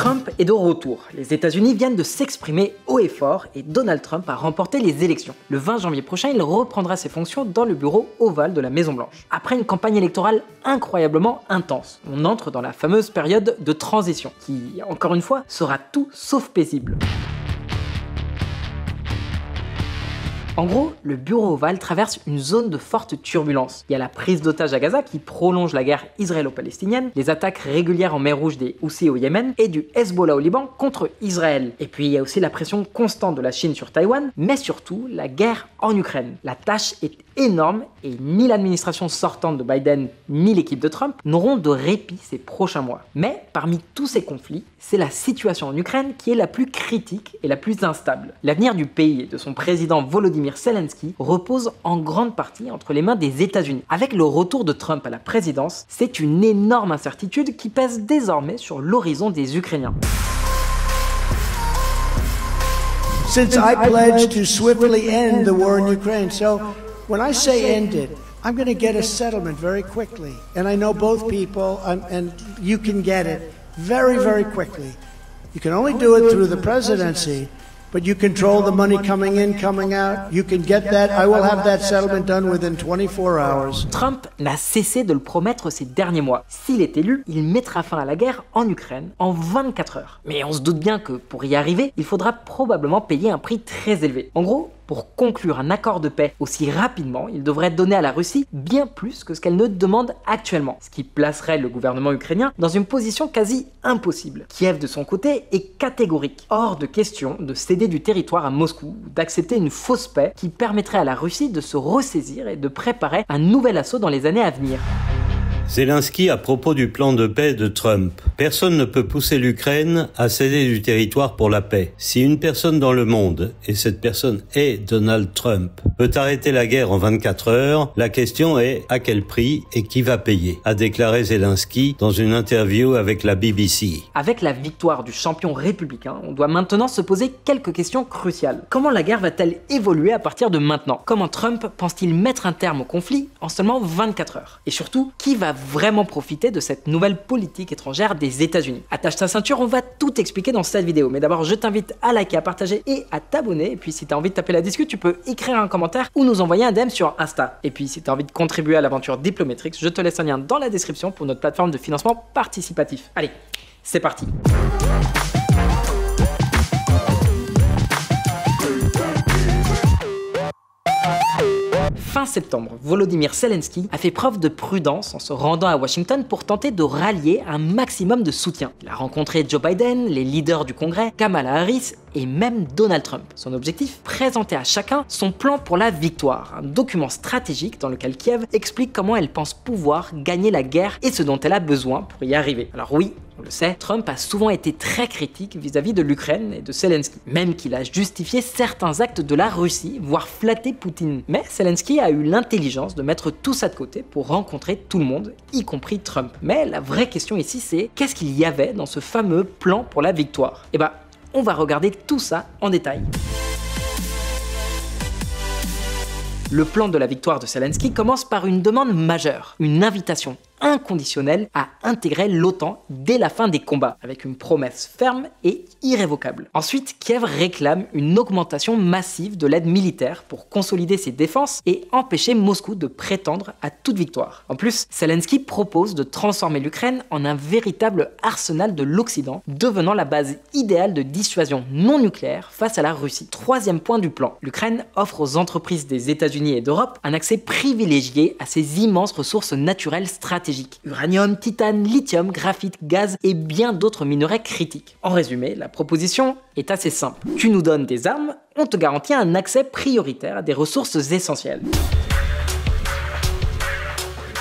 Trump est de retour. Les États-Unis viennent de s'exprimer haut et fort et Donald Trump a remporté les élections. Le 20 janvier prochain, il reprendra ses fonctions dans le bureau ovale de la Maison-Blanche. Après une campagne électorale incroyablement intense, on entre dans la fameuse période de transition, qui, encore une fois, sera tout sauf paisible. En gros, le bureau ovale traverse une zone de forte turbulence. Il y a la prise d'otages à Gaza qui prolonge la guerre israélo-palestinienne, les attaques régulières en mer Rouge des Houthis au Yémen et du Hezbollah au Liban contre Israël. Et puis il y a aussi la pression constante de la Chine sur Taïwan, mais surtout la guerre en Ukraine. La tâche est énorme et ni l'administration sortante de Biden ni l'équipe de Trump n'auront de répit ces prochains mois. Mais parmi tous ces conflits, c'est la situation en Ukraine qui est la plus critique et la plus instable. L'avenir du pays et de son président Volodymyr Zelensky repose en grande partie entre les mains des États-Unis. Avec le retour de Trump à la présidence, c'est une énorme incertitude qui pèse désormais sur l'horizon des Ukrainiens. Since I pledged to swiftly end the war in Ukraine, so when I say end it, I'm going to get a settlement very quickly. And I know both people, and you can get it very, very quickly. You can only do it through the presidency, but you control the money coming in, coming out. You can get that. I will have that settlement done within 24 hours. Trump n'a cessé de le promettre ces derniers mois. S'il est élu, il mettra fin à la guerre en Ukraine en 24 heures. Mais on se doute bien que pour y arriver, il faudra probablement payer un prix très élevé. En gros, pour conclure un accord de paix aussi rapidement, il devrait donner à la Russie bien plus que ce qu'elle ne demande actuellement, ce qui placerait le gouvernement ukrainien dans une position quasi impossible. Kiev, de son côté, est catégorique. Hors de question de céder du territoire à Moscou ou d'accepter une fausse paix qui permettrait à la Russie de se ressaisir et de préparer un nouvel assaut dans les années à venir. Zelensky à propos du plan de paix de Trump. Personne ne peut pousser l'Ukraine à céder du territoire pour la paix. Si une personne dans le monde, et cette personne est Donald Trump, peut arrêter la guerre en 24 heures, la question est à quel prix et qui va payer, a déclaré Zelensky dans une interview avec la BBC. Avec la victoire du champion républicain, on doit maintenant se poser quelques questions cruciales. Comment la guerre va-t-elle évoluer à partir de maintenant? Comment Trump pense-t-il mettre un terme au conflit en seulement 24 heures? Et surtout, qui va vraiment profiter de cette nouvelle politique étrangère des États-Unis? Attache ta ceinture, on va tout expliquer dans cette vidéo. Mais d'abord, je t'invite à liker, à partager et à t'abonner. Et puis si tu as envie de taper la discute, tu peux écrire un commentaire ou nous envoyer un DM sur Insta. Et puis si tu as envie de contribuer à l'aventure Diplometrix, je te laisse un lien dans la description pour notre plateforme de financement participatif. Allez, c'est parti. Fin septembre, Volodymyr Zelensky a fait preuve de prudence en se rendant à Washington pour tenter de rallier un maximum de soutien. Il a rencontré Joe Biden, les leaders du Congrès, Kamala Harris et même Donald Trump. Son objectif, présenter à chacun son plan pour la victoire, un document stratégique dans lequel Kiev explique comment elle pense pouvoir gagner la guerre et ce dont elle a besoin pour y arriver. Alors oui, on le sait, Trump a souvent été très critique vis-à-vis de l'Ukraine et de Zelensky, même qu'il a justifié certains actes de la Russie, voire flatté Poutine. Mais Zelensky a eu l'intelligence de mettre tout ça de côté pour rencontrer tout le monde, y compris Trump. Mais la vraie question ici, c'est qu'est-ce qu'il y avait dans ce fameux plan pour la victoire? Eh ben, on va regarder tout ça en détail. Le plan de la victoire de Zelensky commence par une demande majeure, une invitation inconditionnelle à intégrer l'OTAN dès la fin des combats, avec une promesse ferme et irrévocable. Ensuite, Kiev réclame une augmentation massive de l'aide militaire pour consolider ses défenses et empêcher Moscou de prétendre à toute victoire. En plus, Zelensky propose de transformer l'Ukraine en un véritable arsenal de l'Occident, devenant la base idéale de dissuasion non nucléaire face à la Russie. Troisième point du plan, l'Ukraine offre aux entreprises des États-Unis et d'Europe un accès privilégié à ces immenses ressources naturelles stratégiques. Uranium, titane, lithium, graphite, gaz et bien d'autres minerais critiques. En résumé, la proposition est assez simple. Tu nous donnes des armes, on te garantit un accès prioritaire à des ressources essentielles.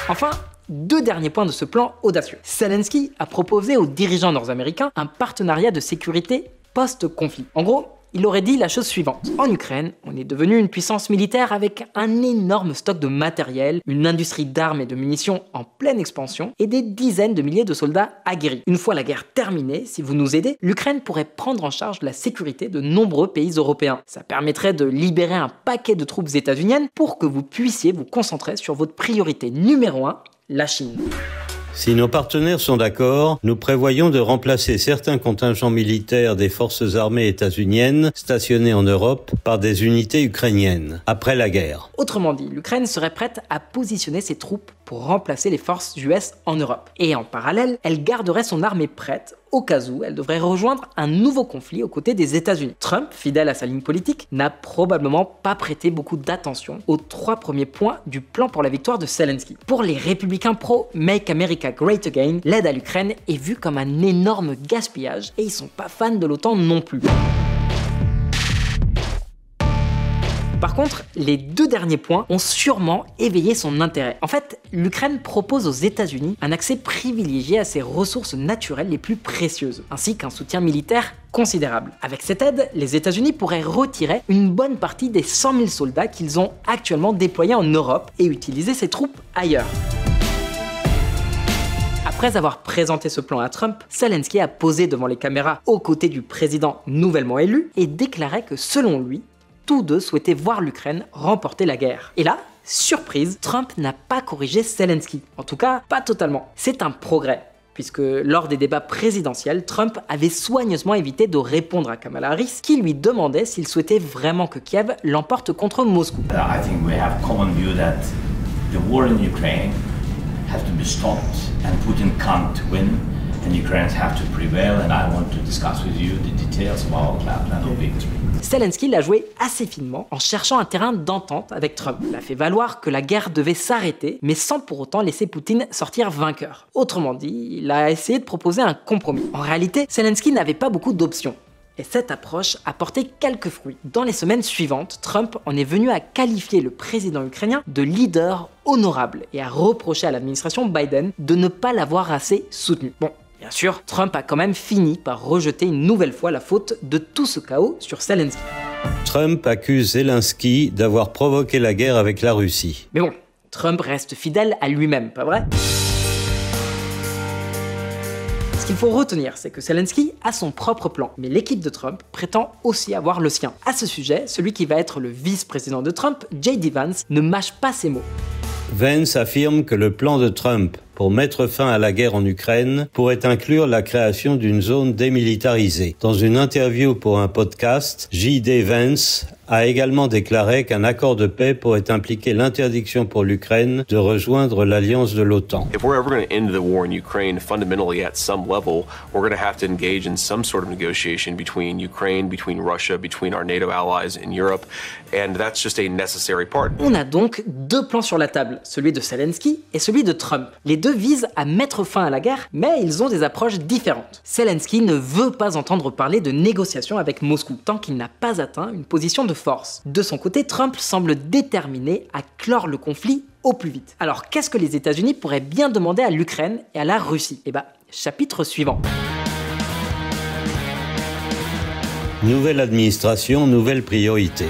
Enfin, deux derniers points de ce plan audacieux. Zelensky a proposé aux dirigeants nord-américains un partenariat de sécurité post-conflit. En gros, il aurait dit la chose suivante. En Ukraine, on est devenu une puissance militaire avec un énorme stock de matériel, une industrie d'armes et de munitions en pleine expansion et des dizaines de milliers de soldats aguerris. Une fois la guerre terminée, si vous nous aidez, l'Ukraine pourrait prendre en charge la sécurité de nombreux pays européens. Ça permettrait de libérer un paquet de troupes états-uniennes pour que vous puissiez vous concentrer sur votre priorité numéro 1, la Chine. Si nos partenaires sont d'accord, nous prévoyons de remplacer certains contingents militaires des forces armées états-uniennes stationnés en Europe par des unités ukrainiennes, après la guerre. Autrement dit, l'Ukraine serait prête à positionner ses troupes pour remplacer les forces US en Europe. Et en parallèle, elle garderait son armée prête au cas où elle devrait rejoindre un nouveau conflit aux côtés des États-Unis. Trump, fidèle à sa ligne politique, n'a probablement pas prêté beaucoup d'attention aux 3 premiers points du plan pour la victoire de Zelensky. Pour les républicains pro-Make America Great Again, l'aide à l'Ukraine est vue comme un énorme gaspillage et ils sont pas fans de l'OTAN non plus. Par contre, les 2 derniers points ont sûrement éveillé son intérêt. En fait, l'Ukraine propose aux États-Unis un accès privilégié à ses ressources naturelles les plus précieuses, ainsi qu'un soutien militaire considérable. Avec cette aide, les États-Unis pourraient retirer une bonne partie des 100 000 soldats qu'ils ont actuellement déployés en Europe et utiliser ces troupes ailleurs. Après avoir présenté ce plan à Trump, Zelensky a posé devant les caméras aux côtés du président nouvellement élu et déclarait que selon lui, tous deux souhaitaient voir l'Ukraine remporter la guerre. Et là, surprise, Trump n'a pas corrigé Zelensky. En tout cas, pas totalement. C'est un progrès, puisque lors des débats présidentiels, Trump avait soigneusement évité de répondre à Kamala Harris, qui lui demandait s'il souhaitait vraiment que Kiev l'emporte contre Moscou. I think we have common view that the war in Ukraine has to be stopped and Putin can't win and Ukrainians have to prevail and I want to discuss with you the details of our plan of victory. Zelensky l'a joué assez finement en cherchant un terrain d'entente avec Trump. Il a fait valoir que la guerre devait s'arrêter, mais sans pour autant laisser Poutine sortir vainqueur. Autrement dit, il a essayé de proposer un compromis. En réalité, Zelensky n'avait pas beaucoup d'options. Et cette approche a porté quelques fruits. Dans les semaines suivantes, Trump en est venu à qualifier le président ukrainien de leader honorable et à reprocher à l'administration Biden de ne pas l'avoir assez soutenu. Bon, bien sûr, Trump a quand même fini par rejeter une nouvelle fois la faute de tout ce chaos sur Zelensky. Trump accuse Zelensky d'avoir provoqué la guerre avec la Russie. Mais bon, Trump reste fidèle à lui-même, pas vrai ? Ce qu'il faut retenir, c'est que Zelensky a son propre plan, mais l'équipe de Trump prétend aussi avoir le sien. À ce sujet, celui qui va être le vice-président de Trump, J.D. Vance, ne mâche pas ses mots. Vance affirme que le plan de Trump pour mettre fin à la guerre en Ukraine pourrait inclure la création d'une zone démilitarisée. Dans une interview pour un podcast, J.D. Vance a également déclaré qu'un accord de paix pourrait impliquer l'interdiction pour l'Ukraine de rejoindre l'alliance de l'OTAN. If we're ever going to end the war in Ukraine, fundamentally at some level, we're going to have to engage in some sort of negotiation between Ukraine, between Russia, between our NATO allies in Europe, and that's just a necessary part. On a donc 2 plans sur la table, celui de Zelensky et celui de Trump. Les deux visent à mettre fin à la guerre, mais ils ont des approches différentes. Zelensky ne veut pas entendre parler de négociations avec Moscou, tant qu'il n'a pas atteint une position de force. De son côté, Trump semble déterminé à clore le conflit au plus vite. Alors qu'est-ce que les États-Unis pourraient bien demander à l'Ukraine et à la Russie ? Eh bah, chapitre suivant. Nouvelle administration, nouvelle priorité.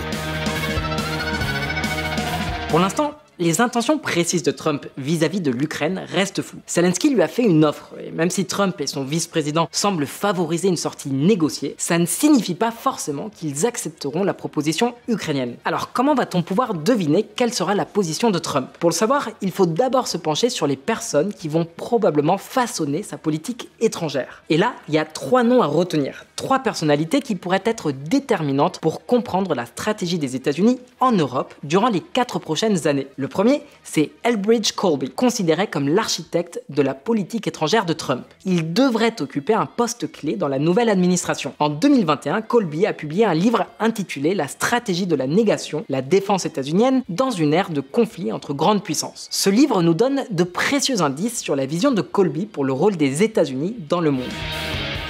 Pour l'instant, les intentions précises de Trump vis-à-vis de l'Ukraine restent floues. Zelensky lui a fait une offre, et même si Trump et son vice-président semblent favoriser une sortie négociée, ça ne signifie pas forcément qu'ils accepteront la proposition ukrainienne. Alors comment va-t-on pouvoir deviner quelle sera la position de Trump ? Pour le savoir, il faut d'abord se pencher sur les personnes qui vont probablement façonner sa politique étrangère. Et là, il y a 3 noms à retenir. 3 personnalités qui pourraient être déterminantes pour comprendre la stratégie des États-Unis en Europe durant les 4 prochaines années. Le premier, c'est Elbridge Colby, considéré comme l'architecte de la politique étrangère de Trump. Il devrait occuper un poste clé dans la nouvelle administration. En 2021, Colby a publié un livre intitulé « La stratégie de la négation, la défense états-unienne dans une ère de conflit entre grandes puissances ». Ce livre nous donne de précieux indices sur la vision de Colby pour le rôle des États-Unis dans le monde.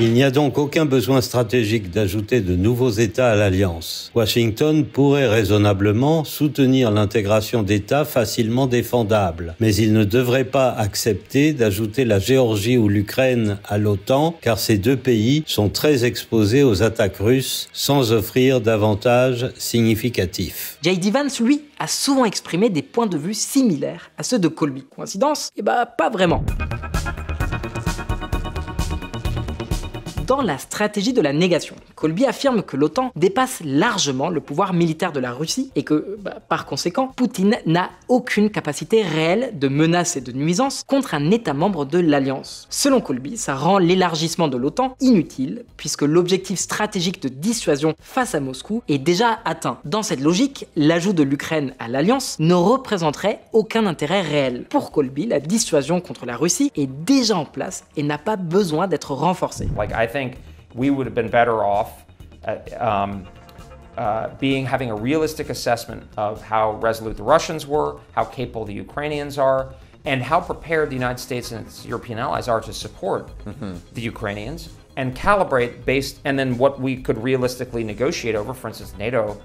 Il n'y a donc aucun besoin stratégique d'ajouter de nouveaux États à l'Alliance. Washington pourrait raisonnablement soutenir l'intégration d'États facilement défendables, mais il ne devrait pas accepter d'ajouter la Géorgie ou l'Ukraine à l'OTAN, car ces 2 pays sont très exposés aux attaques russes sans offrir d'avantages significatifs. J.D. Vance, lui, a souvent exprimé des points de vue similaires à ceux de Colby. Coïncidence ? Eh bah, pas vraiment. Dans la stratégie de la négation, Colby affirme que l'OTAN dépasse largement le pouvoir militaire de la Russie et que, par conséquent, Poutine n'a aucune capacité réelle de menace et de nuisance contre un État membre de l'Alliance. Selon Colby, ça rend l'élargissement de l'OTAN inutile puisque l'objectif stratégique de dissuasion face à Moscou est déjà atteint. Dans cette logique, l'ajout de l'Ukraine à l'Alliance ne représenterait aucun intérêt réel. Pour Colby, la dissuasion contre la Russie est déjà en place et n'a pas besoin d'être renforcée. I think we would have been better off having a realistic assessment of how resolute the Russians were, how capable the Ukrainians are, and how prepared the United States and its European allies are to support the Ukrainians, and calibrate based, and then what we could realistically negotiate over, for instance, NATO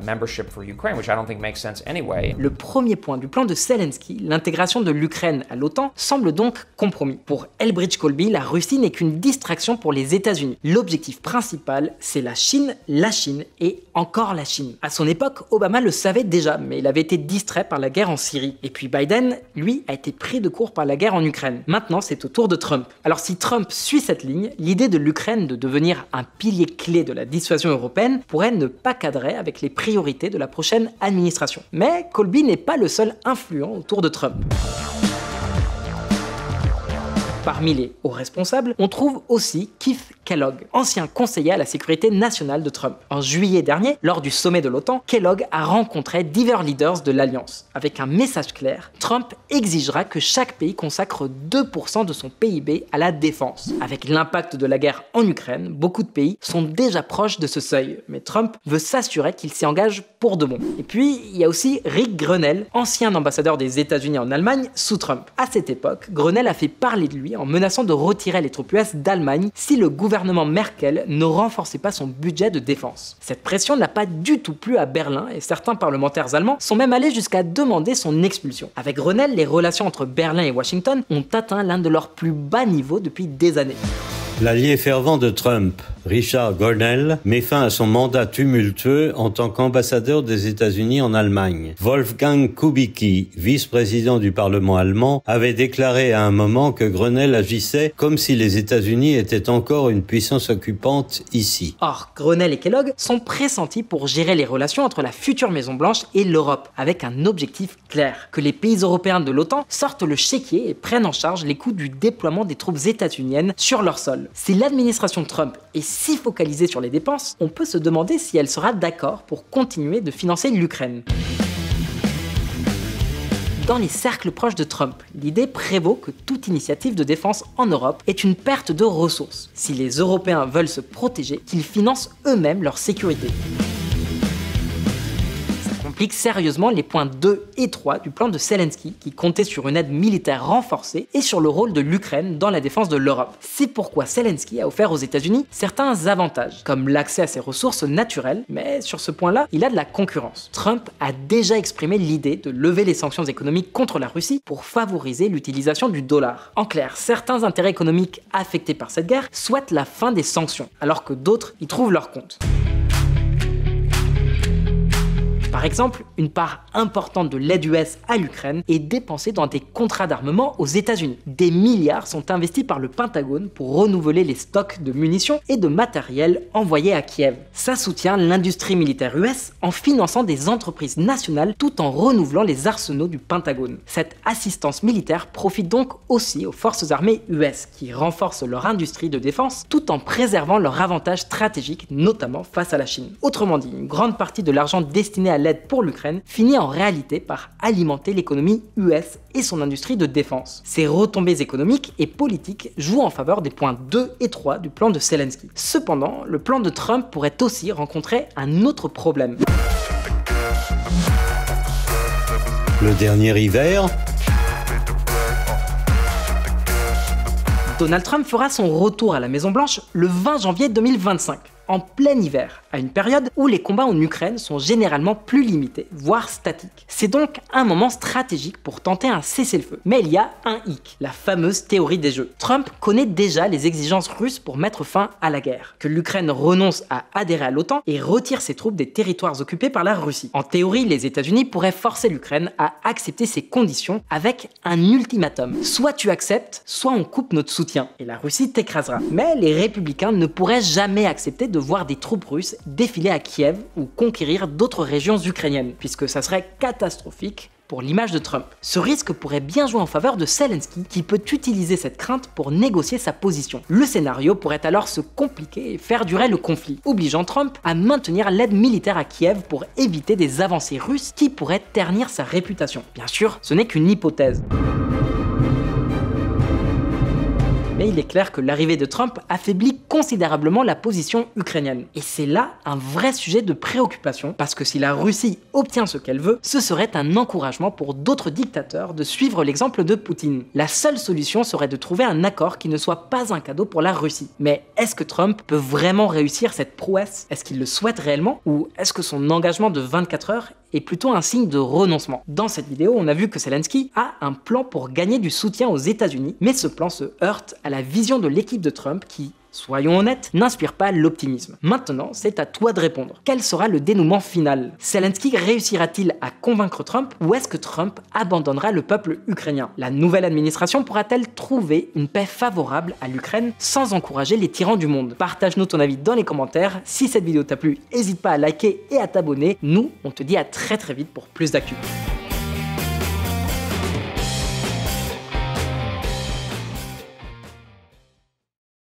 membership for Ukraine, which I don't think makes sense anyway. Le premier point du plan de Zelensky, l'intégration de l'Ukraine à l'OTAN, semble donc compromis. Pour Elbridge Colby, la Russie n'est qu'une distraction pour les États-Unis. L'objectif principal, c'est la Chine et encore la Chine. À son époque, Obama le savait déjà, mais il avait été distrait par la guerre en Syrie. Et puis Biden, lui, a été pris de court par la guerre en Ukraine. Maintenant, c'est au tour de Trump. Alors si Trump suit cette ligne, l'idée de l'Ukraine de devenir un pilier clé de la dissuasion européenne pourrait ne pas cadrer avec les priorités de la prochaine administration. Mais Colby n'est pas le seul influent autour de Trump. Parmi les hauts responsables, on trouve aussi Keith Kellogg, ancien conseiller à la sécurité nationale de Trump. En juillet dernier, lors du sommet de l'OTAN, Kellogg a rencontré divers leaders de l'Alliance. Avec un message clair, Trump exigera que chaque pays consacre 2% de son PIB à la défense. Avec l'impact de la guerre en Ukraine, beaucoup de pays sont déjà proches de ce seuil, mais Trump veut s'assurer qu'il s'y engage pour de bon. Et puis, il y a aussi Rick Grenell, ancien ambassadeur des États-Unis en Allemagne sous Trump. À cette époque, Grenell a fait parler de lui en menaçant de retirer les troupes US d'Allemagne si le gouvernement Merkel ne renforçait pas son budget de défense. Cette pression n'a pas du tout plu à Berlin et certains parlementaires allemands sont même allés jusqu'à demander son expulsion. Avec Grenell, les relations entre Berlin et Washington ont atteint l'un de leurs plus bas niveaux depuis des années. L'allié fervent de Trump, Richard Grenell, met fin à son mandat tumultueux en tant qu'ambassadeur des États-Unis en Allemagne. Wolfgang Kubicki, vice-président du Parlement allemand, avait déclaré à un moment que Grenell agissait comme si les États-Unis étaient encore une puissance occupante ici. Or, Grenell et Kellogg sont pressentis pour gérer les relations entre la future Maison-Blanche et l'Europe, avec un objectif clair, que les pays européens de l'OTAN sortent le chéquier et prennent en charge les coûts du déploiement des troupes états-uniennes sur leur sol. Si l'administration Trump est si focalisée sur les dépenses, on peut se demander si elle sera d'accord pour continuer de financer l'Ukraine. Dans les cercles proches de Trump, l'idée prévaut que toute initiative de défense en Europe est une perte de ressources. Si les Européens veulent se protéger, qu'ils financent eux-mêmes leur sécurité. Complique sérieusement les points 2 et 3 du plan de Zelensky qui comptait sur une aide militaire renforcée et sur le rôle de l'Ukraine dans la défense de l'Europe. C'est pourquoi Zelensky a offert aux États-Unis certains avantages, comme l'accès à ses ressources naturelles, mais sur ce point-là, il a de la concurrence. Trump a déjà exprimé l'idée de lever les sanctions économiques contre la Russie pour favoriser l'utilisation du dollar. En clair, certains intérêts économiques affectés par cette guerre souhaitent la fin des sanctions, alors que d'autres y trouvent leur compte. Par exemple, une part importante de l'aide US à l'Ukraine est dépensée dans des contrats d'armement aux États-Unis. Des milliards sont investis par le Pentagone pour renouveler les stocks de munitions et de matériel envoyés à Kiev. Ça soutient l'industrie militaire US en finançant des entreprises nationales tout en renouvelant les arsenaux du Pentagone. Cette assistance militaire profite donc aussi aux forces armées US qui renforcent leur industrie de défense tout en préservant leur avantage stratégique, notamment face à la Chine. Autrement dit, une grande partie de l'argent destiné à l'aide pour l'Ukraine finit en réalité par alimenter l'économie US et son industrie de défense. Ces retombées économiques et politiques jouent en faveur des points 2 et 3 du plan de Zelensky. Cependant, le plan de Trump pourrait aussi rencontrer un autre problème. Le dernier hiver, Donald Trump fera son retour à la Maison-Blanche le 20 janvier 2025. En plein hiver, à une période où les combats en Ukraine sont généralement plus limités, voire statiques. C'est donc un moment stratégique pour tenter un cessez-le-feu. Mais il y a un hic, la fameuse théorie des jeux. Trump connaît déjà les exigences russes pour mettre fin à la guerre, que l'Ukraine renonce à adhérer à l'OTAN et retire ses troupes des territoires occupés par la Russie. En théorie, les États-Unis pourraient forcer l'Ukraine à accepter ces conditions avec un ultimatum. Soit tu acceptes, soit on coupe notre soutien et la Russie t'écrasera. Mais les républicains ne pourraient jamais accepter de voir des troupes russes défiler à Kiev ou conquérir d'autres régions ukrainiennes, puisque ça serait catastrophique pour l'image de Trump. Ce risque pourrait bien jouer en faveur de Zelensky, qui peut utiliser cette crainte pour négocier sa position. Le scénario pourrait alors se compliquer et faire durer le conflit, obligeant Trump à maintenir l'aide militaire à Kiev pour éviter des avancées russes qui pourraient ternir sa réputation. Bien sûr, ce n'est qu'une hypothèse. Mais il est clair que l'arrivée de Trump affaiblit considérablement la position ukrainienne. Et c'est là un vrai sujet de préoccupation, parce que si la Russie obtient ce qu'elle veut, ce serait un encouragement pour d'autres dictateurs de suivre l'exemple de Poutine. La seule solution serait de trouver un accord qui ne soit pas un cadeau pour la Russie. Mais est-ce que Trump peut vraiment réussir cette prouesse? Est-ce qu'il le souhaite réellement? Ou est-ce que son engagement de 24 heures est plutôt un signe de renoncement? Dans cette vidéo, on a vu que Zelensky a un plan pour gagner du soutien aux États-Unis, mais ce plan se heurte à la vision de l'équipe de Trump qui, soyons honnêtes, n'inspire pas l'optimisme. Maintenant, c'est à toi de répondre. Quel sera le dénouement final? Zelensky réussira-t-il à convaincre Trump ou est-ce que Trump abandonnera le peuple ukrainien? La nouvelle administration pourra-t-elle trouver une paix favorable à l'Ukraine sans encourager les tyrans du monde? Partage-nous ton avis dans les commentaires. Si cette vidéo t'a plu, n'hésite pas à liker et à t'abonner. Nous, on te dit à très vite pour plus d'actu.